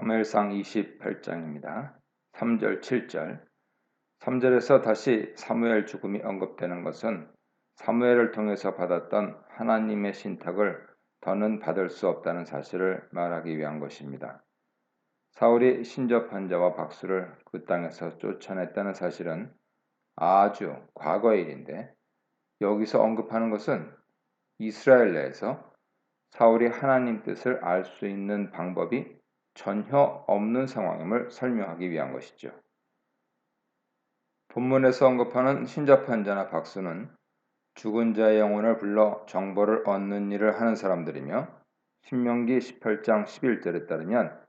사무엘상 28장입니다. 3절, 7절. 3절에서 다시 사무엘 죽음이 언급되는 것은 사무엘을 통해서 받았던 하나님의 신탁을 더는 받을 수 없다는 사실을 말하기 위한 것입니다. 사울이 신접한 자와 박수를 그 땅에서 쫓아냈다는 사실은 아주 과거의 일인데, 여기서 언급하는 것은 이스라엘 내에서 사울이 하나님 뜻을 알 수 있는 방법이 전혀 없는 상황임을 설명하기 위한 것이죠. 본문에서 언급하는 신접한 자나 박수는 죽은 자의 영혼을 불러 정보를 얻는 일을 하는 사람들이며, 신명기 18장 11절에 따르면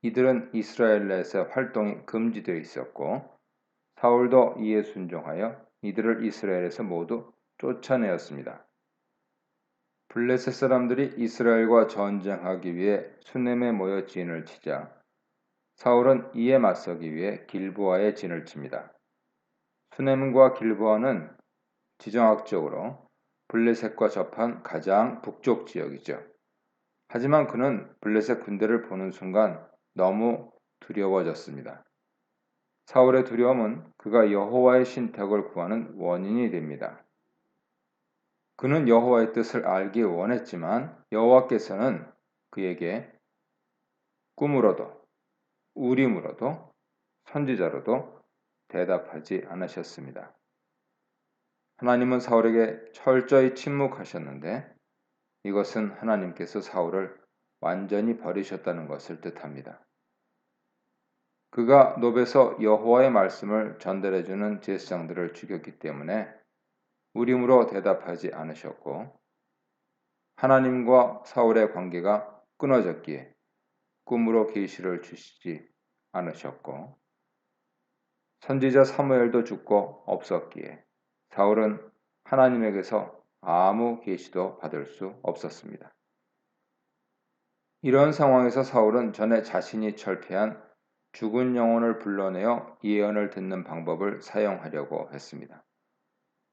이들은 이스라엘 내에서 활동이 금지되어 있었고, 사울도 이에 순종하여 이들을 이스라엘에서 모두 쫓아내었습니다. 블레셋 사람들이 이스라엘과 전쟁하기 위해 수넴에 모여 진을 치자 사울은 이에 맞서기 위해 길보아에 진을 칩니다. 수넴과 길보아는 지정학적으로 블레셋과 접한 가장 북쪽 지역이죠. 하지만 그는 블레셋 군대를 보는 순간 너무 두려워졌습니다. 사울의 두려움은 그가 여호와의 신탁을 구하는 원인이 됩니다. 그는 여호와의 뜻을 알기 원했지만 여호와께서는 그에게 꿈으로도 우림으로도 선지자로도 대답하지 않으셨습니다. 하나님은 사울에게 철저히 침묵하셨는데, 이것은 하나님께서 사울을 완전히 버리셨다는 것을 뜻합니다. 그가 노베서 여호와의 말씀을 전달해주는 제사장들을 죽였기 때문에 우림으로 대답하지 않으셨고, 하나님과 사울의 관계가 끊어졌기에 꿈으로 계시를 주시지 않으셨고, 선지자 사무엘도 죽고 없었기에 사울은 하나님에게서 아무 계시도 받을 수 없었습니다. 이런 상황에서 사울은 전에 자신이 철폐한 죽은 영혼을 불러내어 예언을 듣는 방법을 사용하려고 했습니다.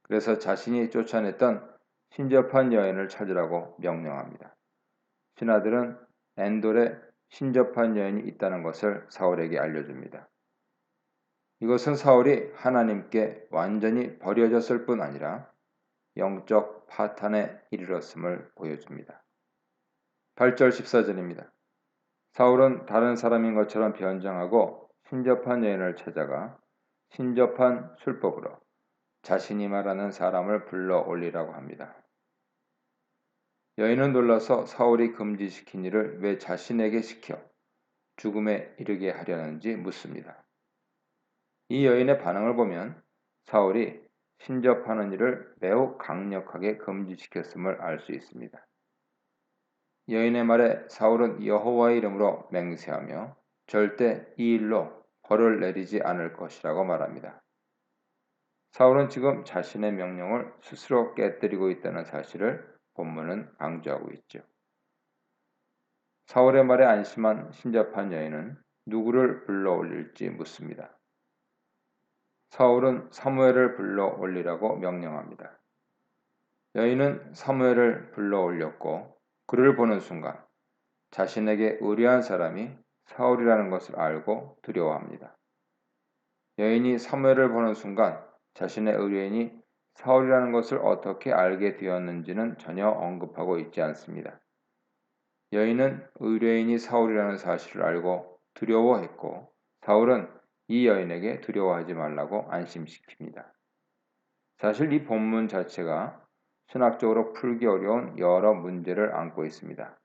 그래서 자신이 쫓아냈던 신접한 여인을 찾으라고 명령합니다. 신하들은 엔돌에 신접한 여인이 있다는 것을 사울에게 알려줍니다. 이것은 사울이 하나님께 완전히 버려졌을 뿐 아니라 영적 파탄에 이르렀음을 보여줍니다. 8절 14절입니다. 사울은 다른 사람인 것처럼 변장하고 신접한 여인을 찾아가 신접한 술법으로 자신이 말하는 사람을 불러 올리라고 합니다. 여인은 놀라서 사울이 금지시킨 일을 왜 자신에게 시켜 죽음에 이르게 하려는지 묻습니다. 이 여인의 반응을 보면 사울이 신접하는 일을 매우 강력하게 금지시켰음을 알 수 있습니다. 여인의 말에 사울은 여호와의 이름으로 맹세하며 절대 이 일로 벌을 내리지 않을 것이라고 말합니다. 사울은 지금 자신의 명령을 스스로 깨뜨리고 있다는 사실을 본문은 강조하고 있죠. 사울의 말에 안심한 신접한 여인은 누구를 불러 올릴지 묻습니다. 사울은 사무엘을 불러 올리라고 명령합니다. 여인은 사무엘을 불러 올렸고, 그를 보는 순간 자신에게 의뢰한 사람이 사울이라는 것을 알고 두려워합니다. 여인이 사무엘을 보는 순간 자신의 의뢰인이 사울이라는 것을 어떻게 알게 되었는지는 전혀 언급하고 있지 않습니다. 여인은 의뢰인이 사울이라는 사실을 알고 두려워했고, 사울은 이 여인에게 두려워하지 말라고 안심시킵니다. 사실 이 본문 자체가 신학적으로 풀기 어려운 여러 문제를 안고 있습니다.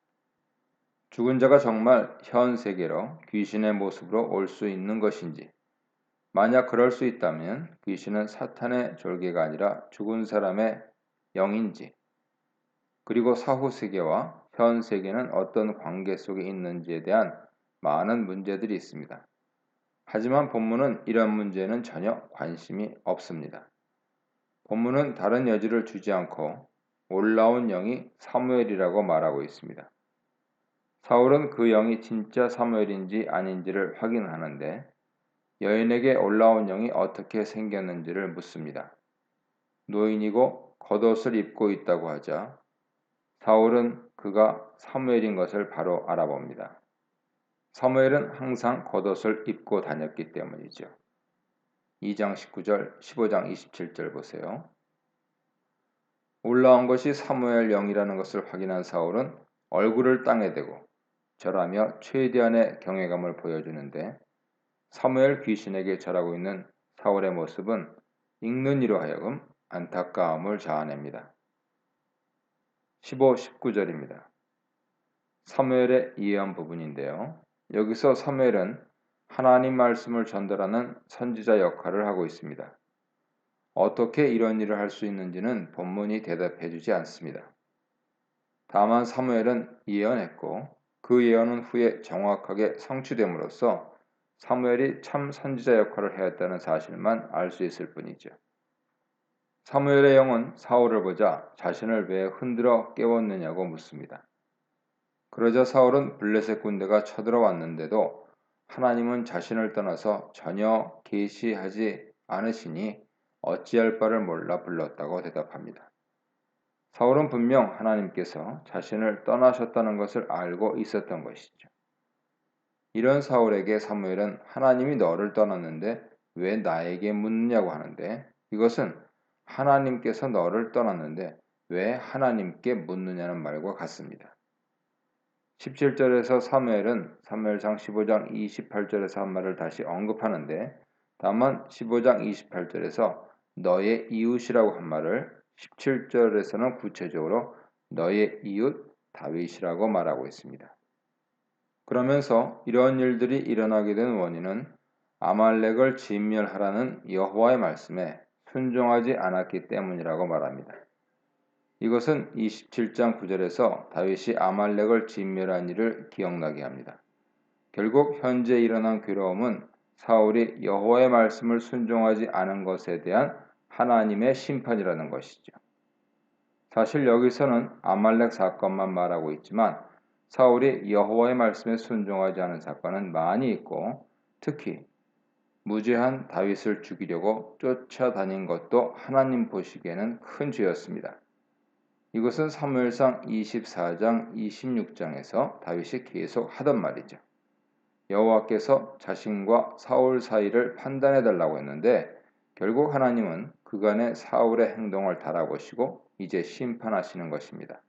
죽은 자가 정말 현 세계로 귀신의 모습으로 올 수 있는 것인지, 만약 그럴 수 있다면 귀신은 사탄의 졸개가 아니라 죽은 사람의 영인지, 그리고 사후 세계와 현 세계는 어떤 관계 속에 있는지에 대한 많은 문제들이 있습니다. 하지만 본문은 이런 문제에는 전혀 관심이 없습니다. 본문은 다른 여지를 주지 않고 올라온 영이 사무엘이라고 말하고 있습니다. 사울은 그 영이 진짜 사무엘인지 아닌지를 확인하는데, 여인에게 올라온 영이 어떻게 생겼는지를 묻습니다. 노인이고 겉옷을 입고 있다고 하자 사울은 그가 사무엘인 것을 바로 알아봅니다. 사무엘은 항상 겉옷을 입고 다녔기 때문이죠. 2장 19절, 15장 27절 보세요. 올라온 것이 사무엘 영이라는 것을 확인한 사울은 얼굴을 땅에 대고 절하며 최대한의 경외감을 보여주는데 사무엘 귀신에게 절하고 있는 사울의 모습은 읽는 이로 하여금 안타까움을 자아냅니다. 15, 19절입니다. 사무엘의 예언 부분인데요. 여기서 사무엘은 하나님 말씀을 전달하는 선지자 역할을 하고 있습니다. 어떻게 이런 일을 할 수 있는지는 본문이 대답해 주지 않습니다. 다만 사무엘은 예언했고 그 예언은 후에 정확하게 성취됨으로써 사무엘이 참 선지자 역할을 해왔다는 사실만 알 수 있을 뿐이죠. 사무엘의 영은 사울을 보자 자신을 왜 흔들어 깨웠느냐고 묻습니다. 그러자 사울은 블레셋 군대가 쳐들어왔는데도 하나님은 자신을 떠나서 전혀 계시하지 않으시니 어찌할 바를 몰라 불렀다고 대답합니다. 사울은 분명 하나님께서 자신을 떠나셨다는 것을 알고 있었던 것이죠. 이런 사울에게 사무엘은 하나님이 너를 떠났는데 왜 나에게 묻느냐고 하는데 이것은 하나님께서 너를 떠났는데 왜 하나님께 묻느냐는 말과 같습니다. 17절에서 사무엘은 사무엘상 15장 28절에서 한 말을 다시 언급하는데 다만 15장 28절에서 너의 이웃이라고 한 말을 17절에서는 구체적으로 너의 이웃 다윗이라고 말하고 있습니다. 그러면서 이러한 일들이 일어나게 된 원인은 아말렉을 진멸하라는 여호와의 말씀에 순종하지 않았기 때문이라고 말합니다. 이것은 27장 9절에서 다윗이 아말렉을 진멸한 일을 기억나게 합니다. 결국 현재 일어난 괴로움은 사울이 여호와의 말씀을 순종하지 않은 것에 대한 하나님의 심판이라는 것이죠. 사실 여기서는 아말렉 사건만 말하고 있지만 사울이 여호와의 말씀에 순종하지 않은 사건은 많이 있고 특히 무죄한 다윗을 죽이려고 쫓아다닌 것도 하나님 보시기에는 큰 죄였습니다. 이것은 사무엘상 24장 26장에서 다윗이 계속 하던 말이죠. 여호와께서 자신과 사울 사이를 판단해 달라고 했는데 결국 하나님은 그간의 사울의 행동을 달아보시고 이제 심판하시는 것입니다.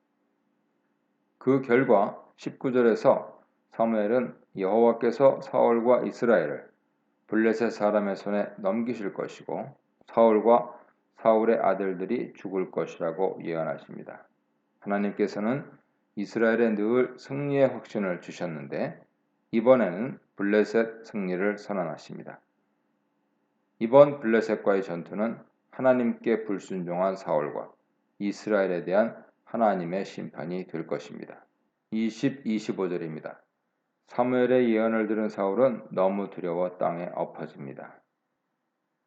그 결과 19절에서 사무엘은 여호와께서 사울과 이스라엘을 블레셋 사람의 손에 넘기실 것이고 사울과 사울의 아들들이 죽을 것이라고 예언하십니다. 하나님께서는 이스라엘에 늘 승리의 확신을 주셨는데 이번에는 블레셋 승리를 선언하십니다. 이번 블레셋과의 전투는 하나님께 불순종한 사울과 이스라엘에 대한 하나님의 심판이 될 것입니다. 20, 25절입니다. 사무엘의 예언을 들은 사울은 너무 두려워 땅에 엎어집니다.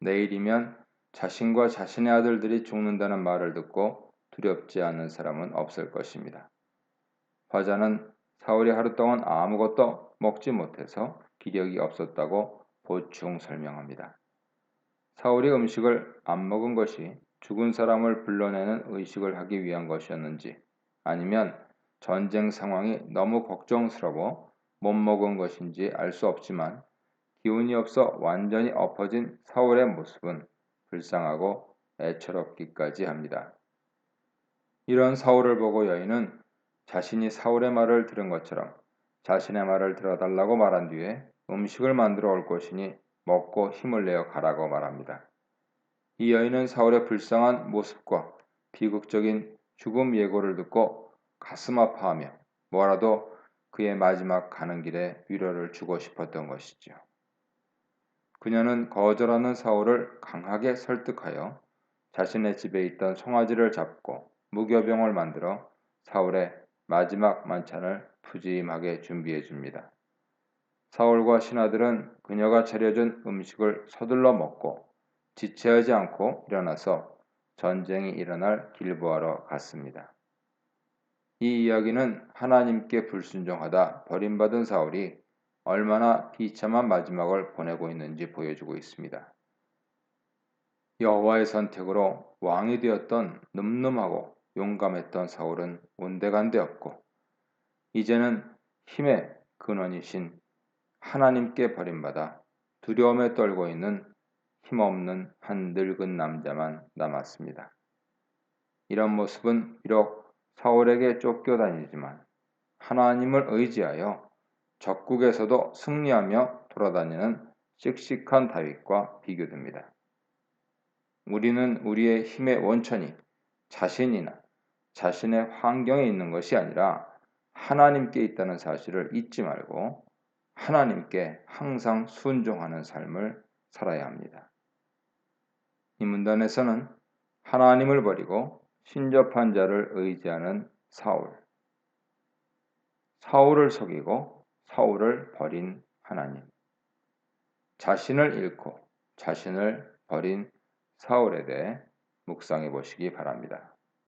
내일이면 자신과 자신의 아들들이 죽는다는 말을 듣고 두렵지 않는 사람은 없을 것입니다. 화자는 사울이 하루 동안 아무것도 먹지 못해서 기력이 없었다고 보충 설명합니다. 사울이 음식을 안 먹은 것이 죽은 사람을 불러내는 의식을 하기 위한 것이었는지 아니면 전쟁 상황이 너무 걱정스러워 못 먹은 것인지 알 수 없지만 기운이 없어 완전히 엎어진 사울의 모습은 불쌍하고 애처롭기까지 합니다. 이런 사울을 보고 여인은 자신이 사울의 말을 들은 것처럼 자신의 말을 들어달라고 말한 뒤에 음식을 만들어 올 것이니 먹고 힘을 내어 가라고 말합니다. 이 여인은 사울의 불쌍한 모습과 비극적인 죽음 예고를 듣고 가슴 아파하며 뭐라도 그의 마지막 가는 길에 위로를 주고 싶었던 것이죠. 그녀는 거절하는 사울을 강하게 설득하여 자신의 집에 있던 송아지를 잡고 무교병을 만들어 사울의 마지막 만찬을 푸짐하게 준비해 줍니다. 사울과 신하들은 그녀가 차려준 음식을 서둘러 먹고 지체하지 않고 일어나서 전쟁이 일어날 길보하러 갔습니다. 이 이야기는 하나님께 불순종하다 버림받은 사울이 얼마나 비참한 마지막을 보내고 있는지 보여주고 있습니다. 여호와의 선택으로 왕이 되었던 늠름하고 용감했던 사울은 온데간데 없고 이제는 힘의 근원이신 하나님께 버림받아 두려움에 떨고 있는 힘없는 한 늙은 남자만 남았습니다. 이런 모습은 비록 사울에게 쫓겨다니지만 하나님을 의지하여 적국에서도 승리하며 돌아다니는 씩씩한 다윗과 비교됩니다. 우리는 우리의 힘의 원천이 자신이나 자신의 환경에 있는 것이 아니라 하나님께 있다는 사실을 잊지 말고 하나님께 항상 순종하는 삶을 살아야 합니다. 이 문단에서는 하나님을 버리고 신접한 자를 의지하는 사울을 속이고 사울을 버린 하나님, 자신을 잃고 자신을 버린 사울에 대해 묵상해 보시기 바랍니다.